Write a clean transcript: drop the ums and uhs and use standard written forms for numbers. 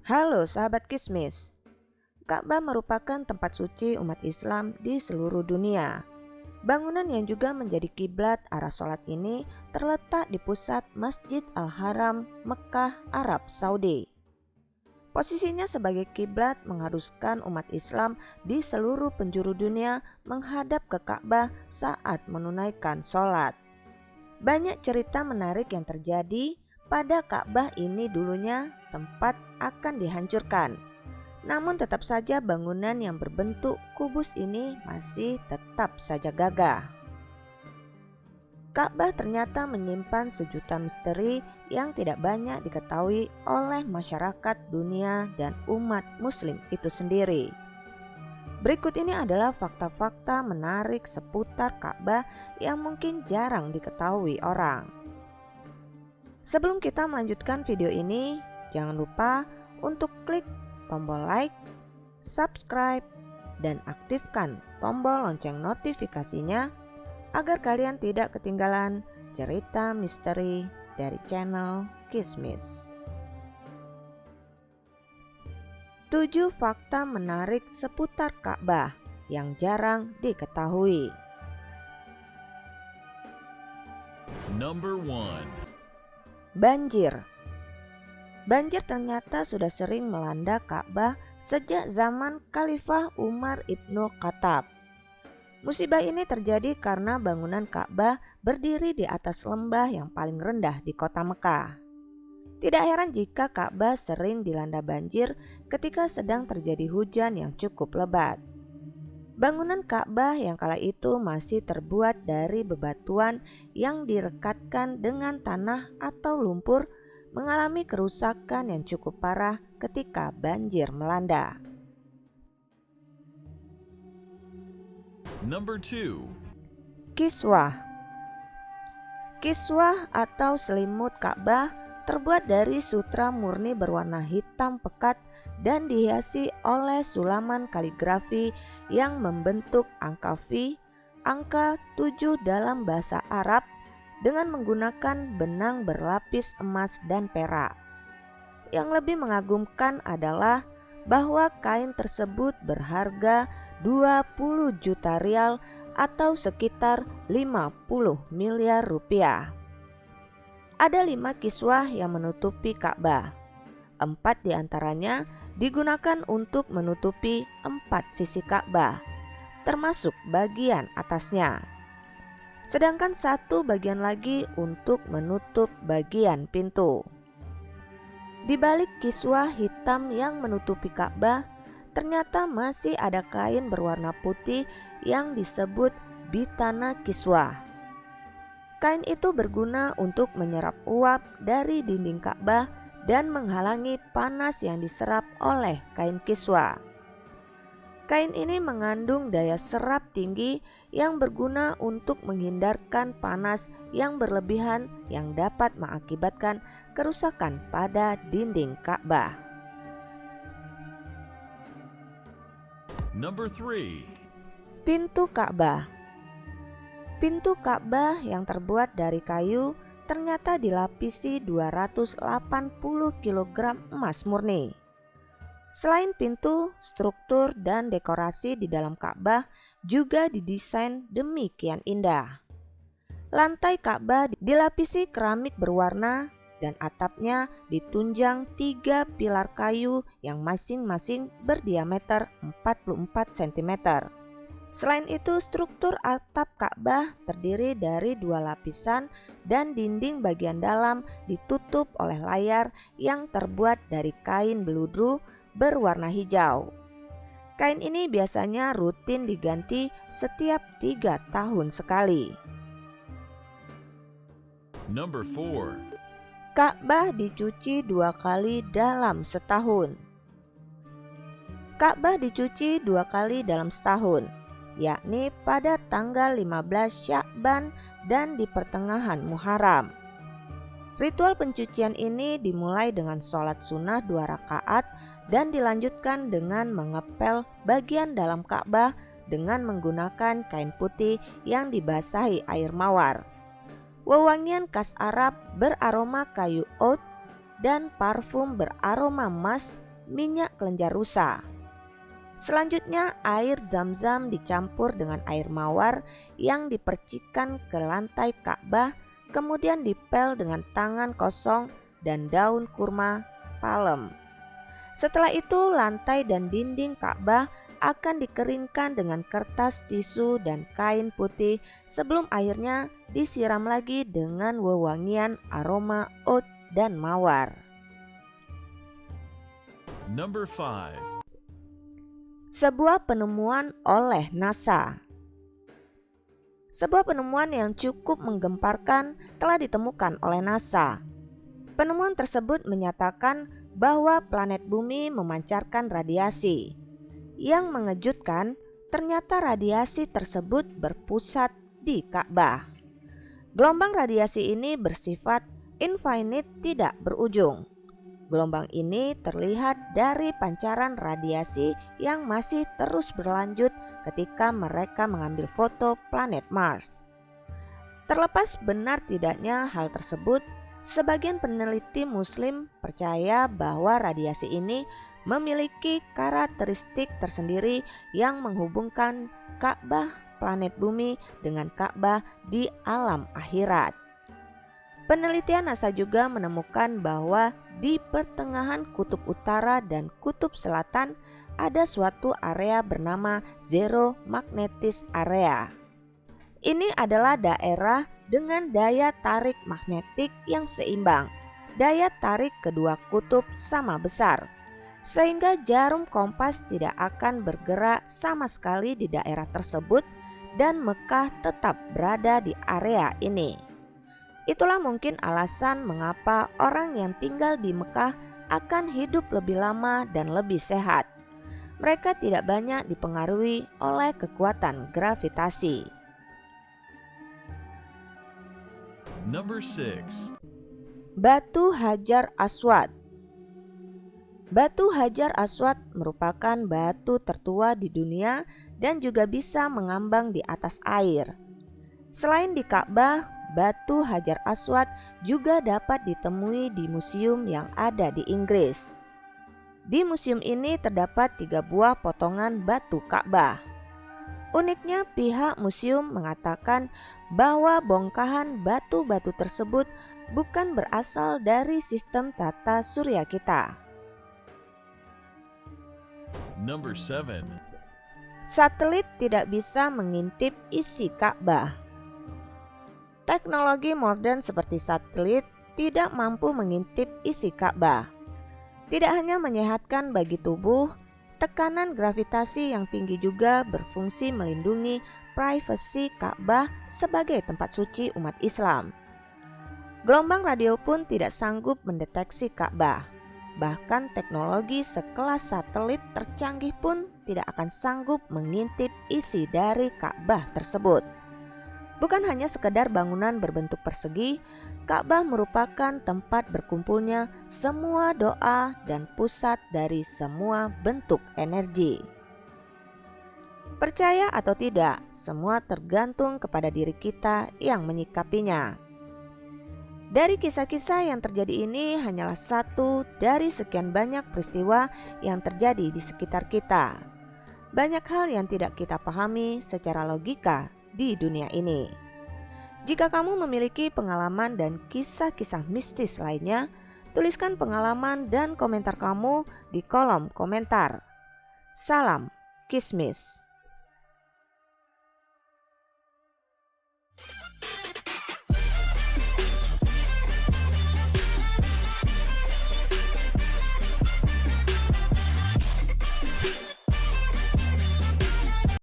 Halo sahabat Kismis. Ka'bah merupakan tempat suci umat Islam di seluruh dunia. Bangunan yang juga menjadi kiblat arah sholat ini terletak di pusat Masjid Al-Haram, Mekah, Arab Saudi. Posisinya sebagai kiblat mengharuskan umat Islam di seluruh penjuru dunia menghadap ke Ka'bah saat menunaikan sholat. Banyak cerita menarik yang terjadi pada Ka'bah ini. Dulunya sempat akan dihancurkan. Namun tetap saja bangunan yang berbentuk kubus ini masih tetap saja gagah. Ka'bah ternyata menyimpan sejuta misteri yang tidak banyak diketahui oleh masyarakat dunia dan umat muslim itu sendiri. Berikut ini adalah fakta-fakta menarik seputar Ka'bah yang mungkin jarang diketahui orang. Sebelum kita melanjutkan video ini, jangan lupa untuk klik tombol like, subscribe, dan aktifkan tombol lonceng notifikasinya agar kalian tidak ketinggalan cerita misteri dari channel Kismis. 7 fakta menarik seputar Ka'bah yang jarang diketahui. Number 1. Banjir. Banjir ternyata sudah sering melanda Ka'bah sejak zaman Khalifah Umar ibnu Khattab. Musibah ini terjadi karena bangunan Ka'bah berdiri di atas lembah yang paling rendah di kota Mekah. Tidak heran jika Ka'bah sering dilanda banjir ketika sedang terjadi hujan yang cukup lebat. Bangunan Ka'bah yang kala itu masih terbuat dari bebatuan yang direkatkan dengan tanah atau lumpur mengalami kerusakan yang cukup parah ketika banjir melanda. Number 2. Kiswah. Kiswah atau selimut Ka'bah terbuat dari sutra murni berwarna hitam pekat dan dihiasi oleh sulaman kaligrafi yang membentuk angka V, angka 7 dalam bahasa Arab dengan menggunakan benang berlapis emas dan perak. Yang lebih mengagumkan adalah bahwa kain tersebut berharga 20 juta rial atau sekitar 50 miliar rupiah. Ada 5 kiswah yang menutupi Ka'bah. 4 diantaranya digunakan untuk menutupi 4 sisi Ka'bah, termasuk bagian atasnya. Sedangkan 1 bagian lagi untuk menutup bagian pintu. Di balik kiswah hitam yang menutupi Ka'bah, ternyata masih ada kain berwarna putih yang disebut bitana kiswah. Kain itu berguna untuk menyerap uap dari dinding Ka'bah dan menghalangi panas yang diserap oleh kain kiswah. Kain ini mengandung daya serap tinggi yang berguna untuk menghindarkan panas yang berlebihan yang dapat mengakibatkan kerusakan pada dinding Ka'bah. Number 3. Pintu Ka'bah. Pintu Ka'bah yang terbuat dari kayu ternyata dilapisi 280 kg emas murni. Selain pintu, struktur dan dekorasi di dalam Ka'bah juga didesain demikian indah. Lantai Ka'bah dilapisi keramik berwarna dan atapnya ditunjang 3 pilar kayu yang masing-masing berdiameter 44 cm. Selain itu, struktur atap Ka'bah terdiri dari 2 lapisan dan dinding bagian dalam ditutup oleh layar yang terbuat dari kain beludru berwarna hijau. Kain ini biasanya rutin diganti setiap 3 tahun sekali. Number 4. Ka'bah dicuci 2 kali dalam setahun. Ka'bah dicuci 2 kali dalam setahun, yakni pada tanggal 15 Sya'ban dan di pertengahan Muharram. Ritual pencucian ini dimulai dengan sholat sunnah 2 rakaat dan dilanjutkan dengan mengepel bagian dalam Ka'bah dengan menggunakan kain putih yang dibasahi air mawar. Wewangian khas Arab beraroma kayu oud dan parfum beraroma emas minyak kelenjar rusa. Selanjutnya, air Zam-Zam dicampur dengan air mawar yang dipercikan ke lantai Ka'bah, kemudian dipel dengan tangan kosong dan daun kurma palem. Setelah itu, lantai dan dinding Ka'bah akan dikeringkan dengan kertas tisu dan kain putih sebelum airnya disiram lagi dengan wewangian aroma oud dan mawar. Number 5. Sebuah penemuan oleh NASA. Sebuah penemuan yang cukup menggemparkan telah ditemukan oleh NASA. Penemuan tersebut menyatakan bahwa planet Bumi memancarkan radiasi. Yang mengejutkan, ternyata radiasi tersebut berpusat di Ka'bah. Gelombang radiasi ini bersifat infinite, tidak berujung. Gelombang ini terlihat dari pancaran radiasi yang masih terus berlanjut ketika mereka mengambil foto planet Mars. Terlepas benar tidaknya hal tersebut, sebagian peneliti Muslim percaya bahwa radiasi ini memiliki karakteristik tersendiri yang menghubungkan Ka'bah planet Bumi dengan Ka'bah di alam akhirat. Penelitian NASA juga menemukan bahwa di pertengahan kutub utara dan kutub selatan ada suatu area bernama Zero Magnetic Area. Ini adalah daerah dengan daya tarik magnetik yang seimbang. Daya tarik kedua kutub sama besar, sehingga jarum kompas tidak akan bergerak sama sekali di daerah tersebut dan Mekah tetap berada di area ini. Itulah mungkin alasan mengapa orang yang tinggal di Mekah akan hidup lebih lama dan lebih sehat. Mereka tidak banyak dipengaruhi oleh kekuatan gravitasi. Number 6. Batu Hajar Aswad. Batu Hajar Aswad merupakan batu tertua di dunia dan juga bisa mengambang di atas air. Selain di Ka'bah, batu Hajar Aswad juga dapat ditemui di museum yang ada di Inggris. Di museum ini terdapat 3 buah potongan batu Ka'bah. Uniknya, pihak museum mengatakan bahwa bongkahan batu-batu tersebut bukan berasal dari sistem tata surya kita. Number 7. Satelit tidak bisa mengintip isi Ka'bah. Teknologi modern seperti satelit tidak mampu mengintip isi Ka'bah. Tidak hanya menyehatkan bagi tubuh, tekanan gravitasi yang tinggi juga berfungsi melindungi privasi Ka'bah sebagai tempat suci umat Islam. Gelombang radio pun tidak sanggup mendeteksi Ka'bah. Bahkan teknologi sekelas satelit tercanggih pun tidak akan sanggup mengintip isi dari Ka'bah tersebut. Bukan hanya sekedar bangunan berbentuk persegi, Ka'bah merupakan tempat berkumpulnya semua doa dan pusat dari semua bentuk energi. Percaya atau tidak, semua tergantung kepada diri kita yang menyikapinya. Dari kisah-kisah yang terjadi ini hanyalah satu dari sekian banyak peristiwa yang terjadi di sekitar kita. Banyak hal yang tidak kita pahami secara logika di dunia ini. Jika kamu memiliki pengalaman dan kisah-kisah mistis lainnya, tuliskan pengalaman dan komentar kamu di kolom komentar. Salam Kismis.